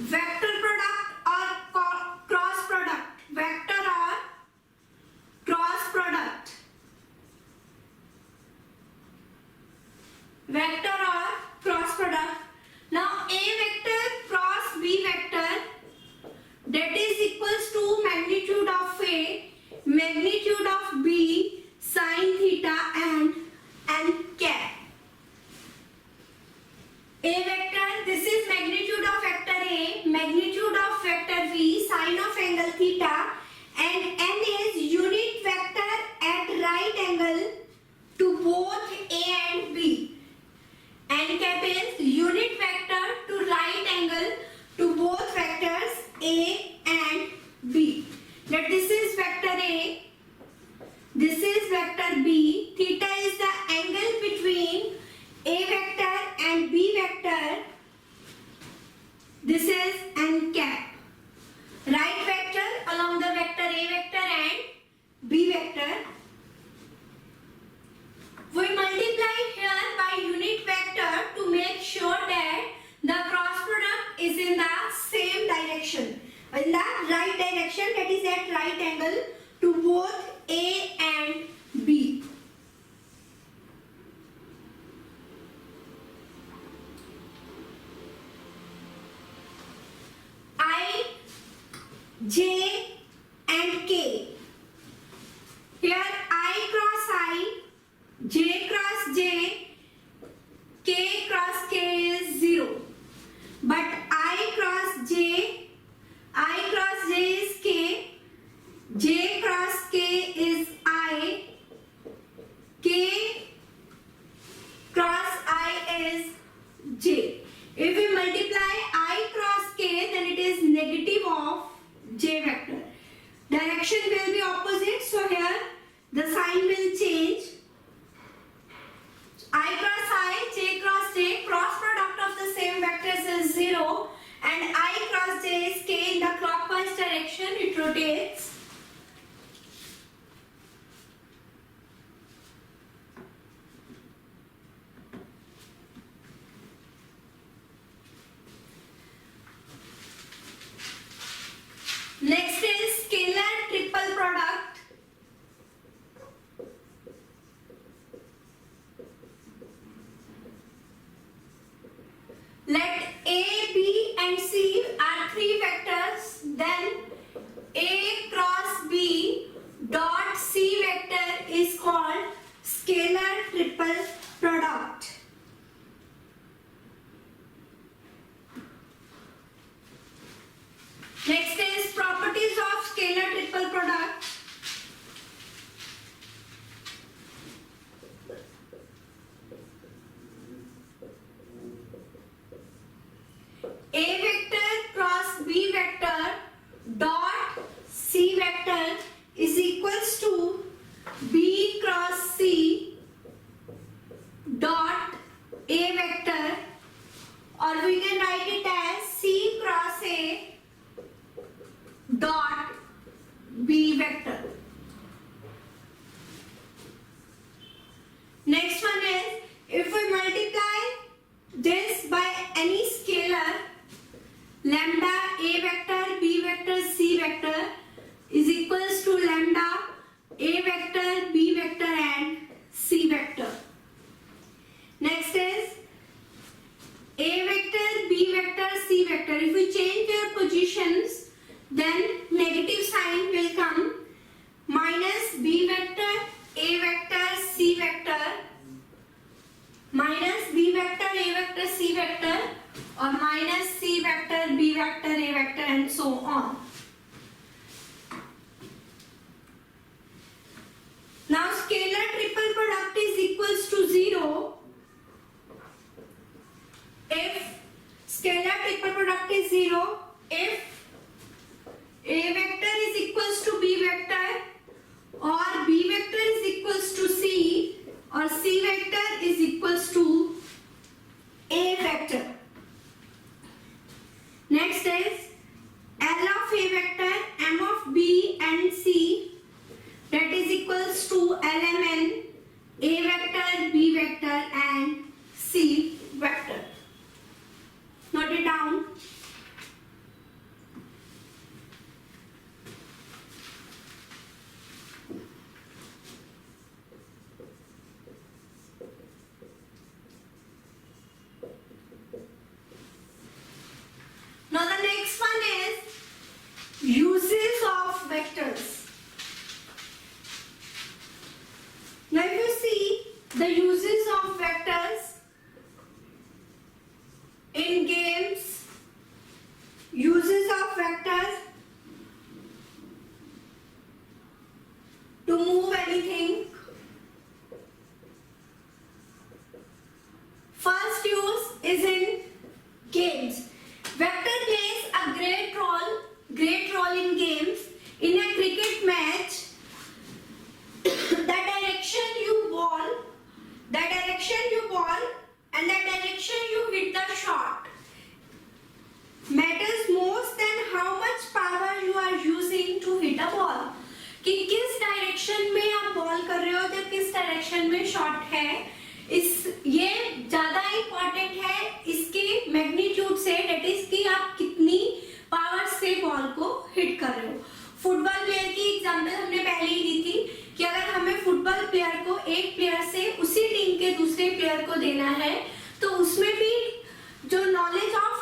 vector product or cross product, vector or cross product, vector or cross product. Now A vector cross B vector, that is equals to magnitude of A, magnitude of B, sin theta and cap. A vector, this is magnitude of vector A, magnitude of vector B, sine of angle theta, and n is unit vector at right angle to both A and B. N cap is unit vector to right angle to both vectors A and B. That this is vector A, this is vector B. Theta is the angle between A vector and B vector. This is n cap. Right vector along the vector A vector and B vector. We multiply here by unit vector to make sure that the cross product is in the same direction, in the right direction, that is at right angle to both A and B. I, J and K. Here I cross I, J cross J, K cross K is 0. But I cross J is K, J cross K is I, K cross I is J. If we multiply I cross K, then it is negative of J vector. Direction will be opposite, so here the sign will change. I cross I, J cross J, cross product of the same vectors is 0, and I cross J is K in the clockwise direction, it rotates. Next is scalar triple product. Let A, B and C are three vectors, then A cross B dot C vector is called scalar triple product. Next is properties of scalar triple product. A vector cross B vector dot C vector is equals to B cross C dot A vector, or we can write it as C cross A dot B vector. Next one is, if we multiply this by any scalar, lambda A vector, B vector, C vector is equals to lambda A vector, B vector and C vector. Next is A vector, B vector, C vector. If we change their positions, then negative sign will come. Minus B vector, A vector, C vector, minus B vector, A vector, C vector, or minus C vector, B vector, A vector, and so on. Now scalar triple product is equals to 0 if scalar triple product is 0 if A vector is equals to B vector, or B vector is equals to C, or C vector is equals to A vector. Next is L of A vector, M of B and C, that is equals to LMN, A vector, B vector and C vector. Note it down.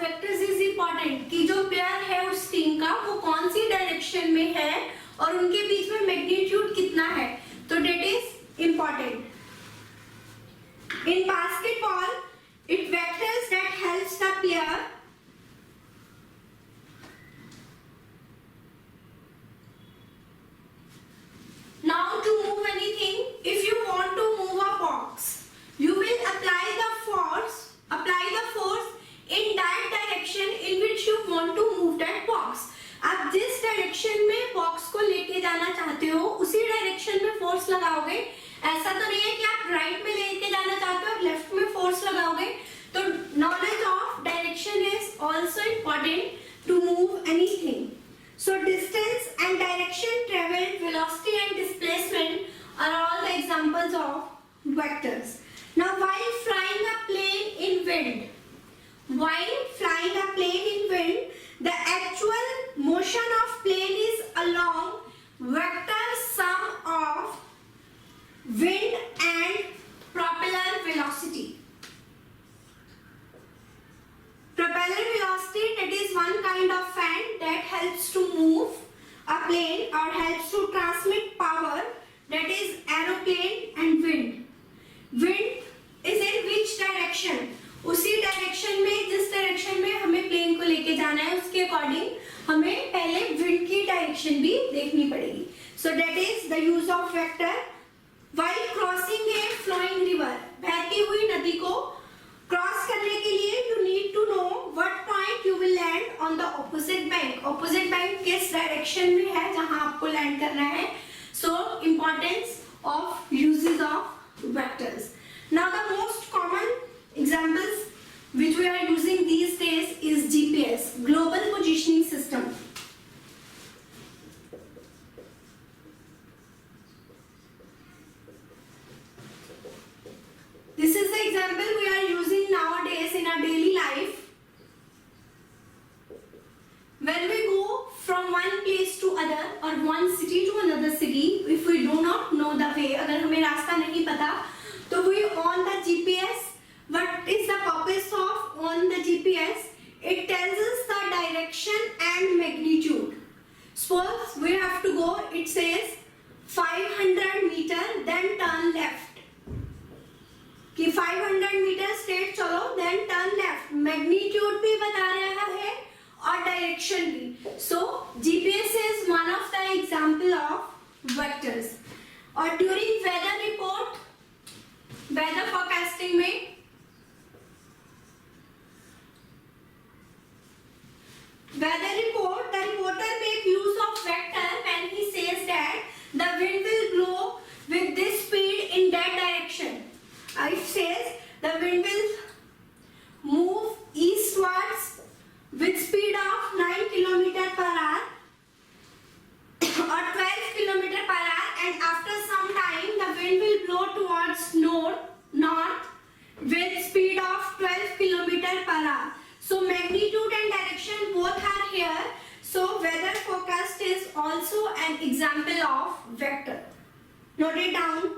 Vectors is important कि जो pair है उस team का वो कौन सी direction में है और उनके बीच में मैग्नीट्यूड कितना है, तो that is important. In basketball, it vectors that helps the player now to move anything. If you want to move a box, you will apply the force in that direction in which you want to move that box. आप जिस direction में box को लेके जाना चाहते हो उसी direction में फोर्स लगाओगे. ऐसा तो नहीं है कि आप राइट में लेके जाना चाहते हो और लेफ्ट में फोर्स लगाओगे. तो knowledge of direction is also important to move anything. So distance and direction traveled, velocity and displacement are all the examples of vectors. Now while flying a plane in wind, the actual motion of plane is along vector sum of wind and propeller velocity. Propeller velocity, that is one kind of fan that helps to move a plane or helps to transmit power, that is aeroplane and wind. Wind is in which direction? उसी direction में, जिस direction में हमें plane को लेके जाना है उसके अकॉर्डिंग हमें पहले विंड की डायरेक्शन भी देखनी पड़ेगी. So that is the use of vector. While crossing a flowing river, बहती हुई नदी को क्रॉस करने के लिए you need to know what point you will land on the opposite bank. Opposite bank किस डायरेक्शन में है जहां आपको लैंड करना है. So importance of uses of vectors. Now the most common examples which we are using these days is GPS, Global Positioning System. This is the example we are using nowadays in our daily life. When we go from one place to other or one city to another city, if we do not know the way, अगर हमें रास्ता नहीं पता, तो we on the GPS. What is the purpose of on the GPS? It tells us the direction and magnitude. Suppose we have to go, it says 500 meter, then turn left. कि 500 metre straight चलो, then turn left. Magnitude भी बता रहा है और direction भी. So GPS is one of the example of vectors. और during weather report, weather forecasting में weather report, the reporter make use of vector when he says that the wind will blow with this speed in that direction. It says the wind will move eastwards with speed of 9 km per hour or 12 km per hour, and after some time the wind will blow towards north with speed of 12 km per hour. So magnitude and direction both are here. So weather forecast is also an example of vector. Note it down.